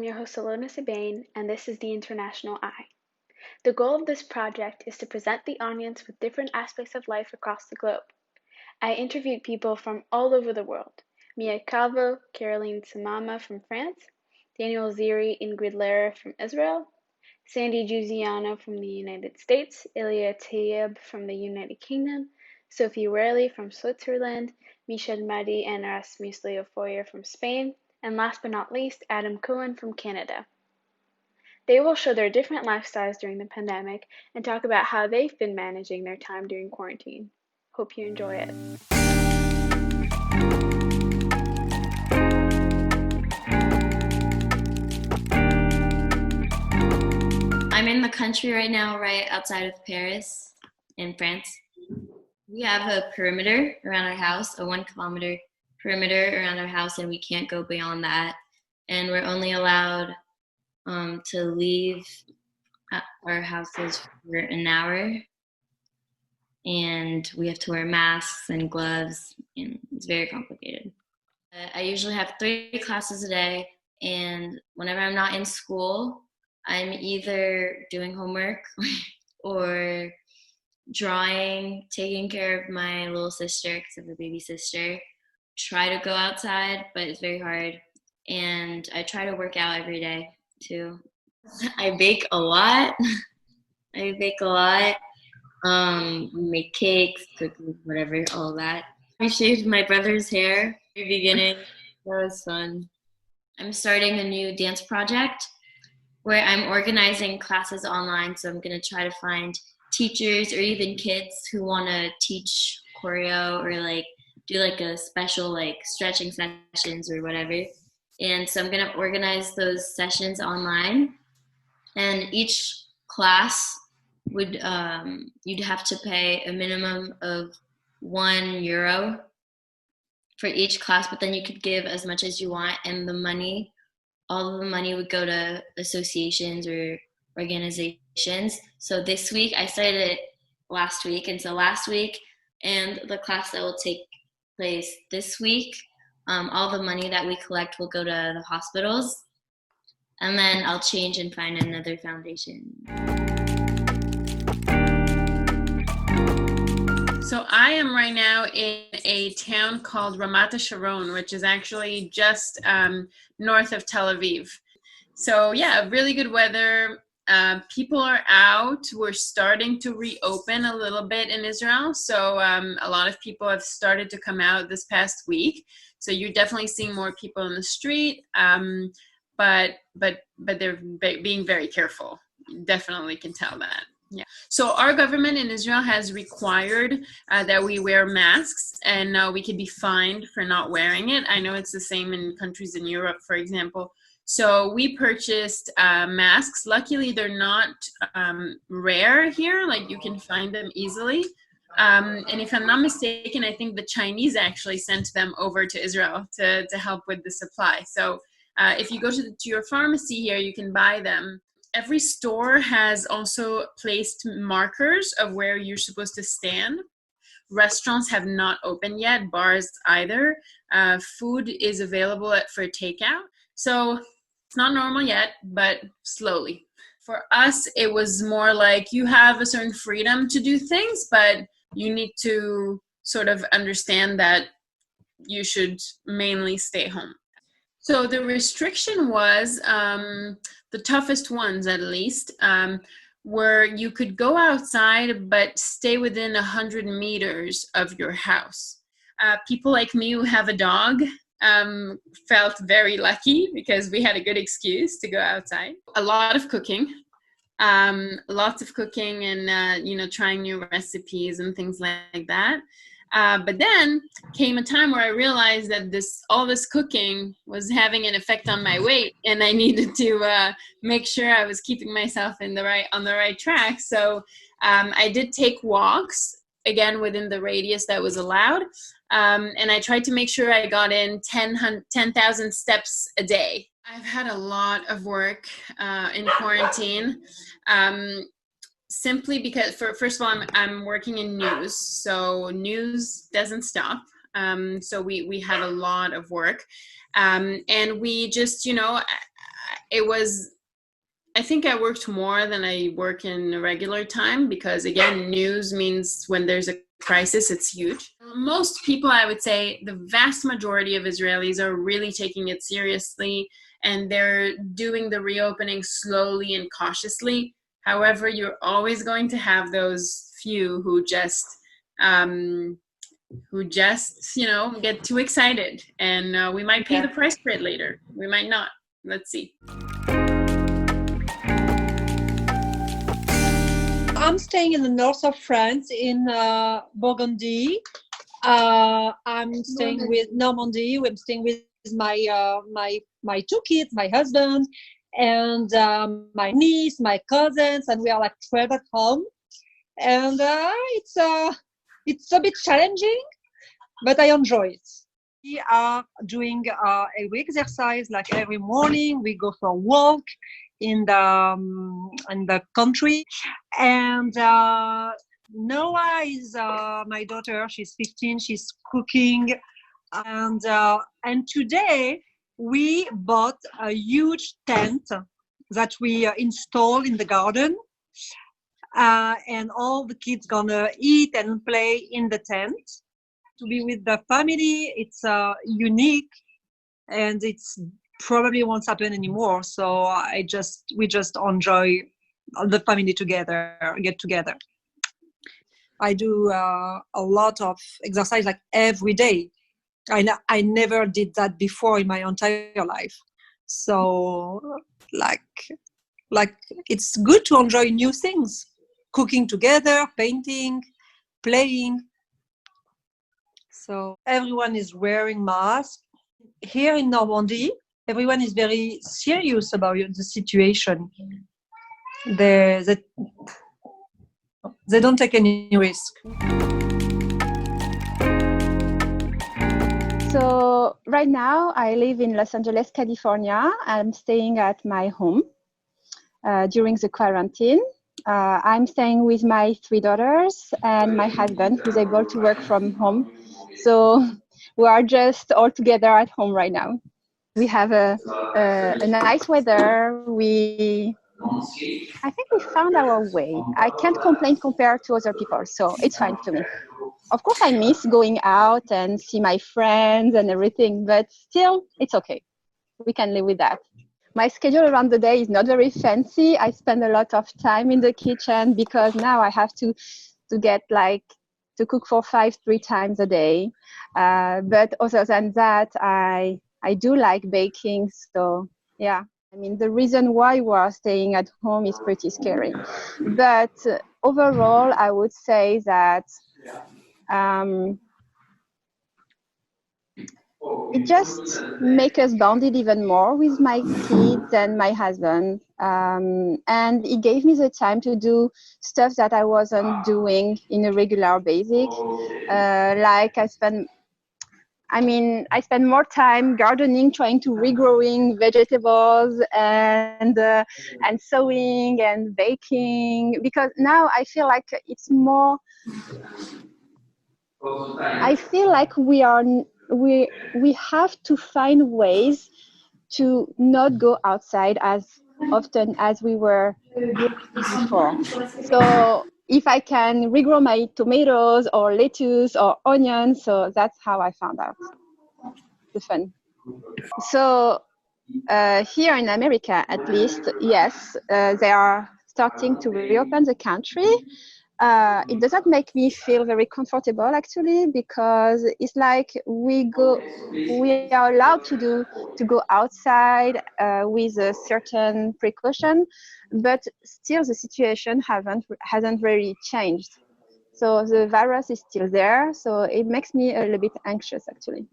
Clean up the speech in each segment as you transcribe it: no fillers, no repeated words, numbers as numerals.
your host Elona Sebbane, and this is the International Eye. The goal of this project is to present the audience with different aspects of life across the globe. I interviewed people from all over the world. Mia Calvo, Caroline Samama from France, Daniel Ziri, Ingrid Lehrer from Israel, Sandy Giuziano from the United States, Ilya Tayeb from the United Kingdom, Sophie Werley from Switzerland, Michel Madi and Erasmus Leofoyer from Spain, and last but not least, Adam Cohen from Canada. They will show their different lifestyles during the pandemic and talk about how they've been managing their time during quarantine. Hope you enjoy it. I'm in the country right now, right outside of Paris, in France. We have a perimeter around our house, a 1 kilometer perimeter around our house, and we can't go beyond that. And we're only allowed to leave our houses for an hour. And we have to wear masks and gloves, and it's very complicated. I usually have 3 classes a day, and whenever I'm not in school, I'm either doing homework or drawing, taking care of my little sister because I have a baby sister. Try to go outside, but it's very hard. And I try to work out every day too. I bake a lot. Make cakes, cookies, whatever, all that. I shaved my brother's hair at the beginning. That was fun. I'm starting a new dance project where I'm organizing classes online. So I'm going to try to find teachers or even kids who want to teach choreo or do a special stretching sessions or whatever. And so I'm going to organize those sessions online. And each class would you'd have to pay a minimum of €1 for each class, but then you could give as much as you want, and all of the money would go to associations or organizations. So this week, I started it last week, and so last week and the class that will take place this week, all the money that we collect will go to the hospitals, and then I'll change and find another foundation. So I am right now in a town called Ramat HaSharon, which is actually just north of Tel Aviv. So yeah, really good weather. People are out. We're starting to reopen a little bit in Israel. So a lot of people have started to come out this past week. So you're definitely seeing more people in the street, but they're being very careful. You definitely can tell that. Yeah. So our government in Israel has required that we wear masks, and we could be fined for not wearing it. I know it's the same in countries in Europe, for example. So we purchased masks. Luckily, they're not rare here. You can find them easily. And if I'm not mistaken, I think the Chinese actually sent them over to Israel to help with the supply. So if you go to your pharmacy here, you can buy them. Every store has also placed markers of where you're supposed to stand. Restaurants have not opened yet, bars either. Food is available for takeout. So it's not normal yet, but slowly. For us, it was more like you have a certain freedom to do things, but you need to sort of understand that you should mainly stay home. So the restriction was, the toughest ones at least, where you could go outside but stay within 100 meters of your house. People like me who have a dog felt very lucky because we had a good excuse to go outside. A lot of cooking, lots of cooking and, trying new recipes and things like that. But then came a time where I realized that all this cooking was having an effect on my weight, and I needed to make sure I was keeping myself on the right track. So I did take walks, again, within the radius that was allowed. And I tried to make sure I got in 10,000 steps a day. I've had a lot of work in quarantine. Simply because, first of all, I'm working in news, so news doesn't stop. So we had a lot of work, and we just, it was, I think I worked more than I work in a regular time because, again, news means when there's a crisis, it's huge. Most people, I would say, the vast majority of Israelis are really taking it seriously, and they're doing the reopening slowly and cautiously. However, you're always going to have those few who just get too excited, and we might pay the price for it later. We might not. Let's see. I'm staying in the north of France in Burgundy. I'm staying with Normandy. I'm staying with my two kids, my husband, and my niece, my cousins, and we are like 12 at home. And it's a bit challenging, but I enjoy it. We are doing a exercise like every morning. We go for a walk in the country, and Noah is my daughter. She's 15. She's cooking, and today we bought a huge tent that we install in the garden, and all the kids gonna eat and play in the tent. To be with the family, it's unique, and it's probably won't happen anymore. So we just enjoy the family together, get together. I do a lot of exercise like every day. I never did that before in my entire life. So like it's good to enjoy new things, cooking together, painting, playing. So everyone is wearing masks. Here in Normandy, everyone is very serious about the situation. They don't take any risk. So right now I live in Los Angeles, California. I'm staying at my home during the quarantine. I'm staying with my 3 daughters and my husband, who's able to work from home. So we are just all together at home right now. We have a nice weather. I think we found our way. I can't complain compared to other people, so it's fine to me. Of course, I miss going out and see my friends and everything, but still, it's okay. We can live with that. My schedule around the day is not very fancy. I spend a lot of time in the kitchen because now I have to cook for 3 times a day. But other than that, I do like baking. So yeah, I mean, the reason why we are staying at home is pretty scary. But overall, I would say that it just makes us bonded even more with my kids and my husband. And it gave me the time to do stuff that I wasn't doing in a regular basis. Like I spend more time gardening, trying to regrowing vegetables and sewing and baking, because now I feel like it's more. I feel like we have to find ways to not go outside as often as we were before. So if I can regrow my tomatoes or lettuce or onions, so that's how I found out the fun. So here in America, at least, yes, they are starting to reopen the country. It doesn't make me feel very comfortable, actually, because it's like we are allowed to go outside with a certain precaution, but still the situation hasn't really changed. So the virus is still there, so it makes me a little bit anxious, actually.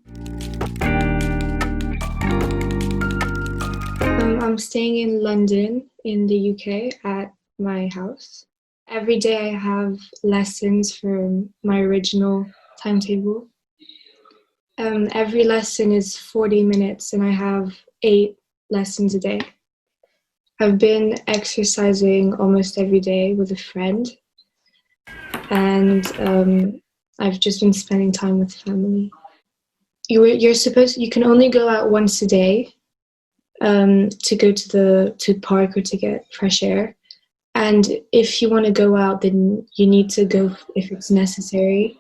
I'm staying in London, in the UK, at my house. Every day I have lessons from my original timetable. Every lesson is 40 minutes and I have 8 lessons a day. I've been exercising almost every day with a friend, and I've just been spending time with family. You can only go out once a day, to go to the park or to get fresh air. And if you want to go out, then you need to go if it's necessary.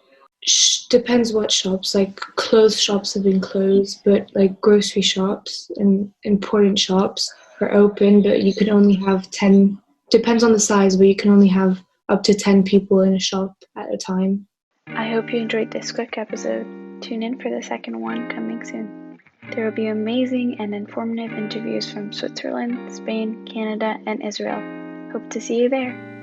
Depends what shops. Like clothes shops have been closed, but like grocery shops and important shops are open, but you can only have 10. Depends on the size, but you can only have up to 10 people in a shop at a time. I hope you enjoyed this quick episode. Tune in for the second one coming soon. There will be amazing and informative interviews from Switzerland, Spain, Canada, and Israel. Hope to see you there.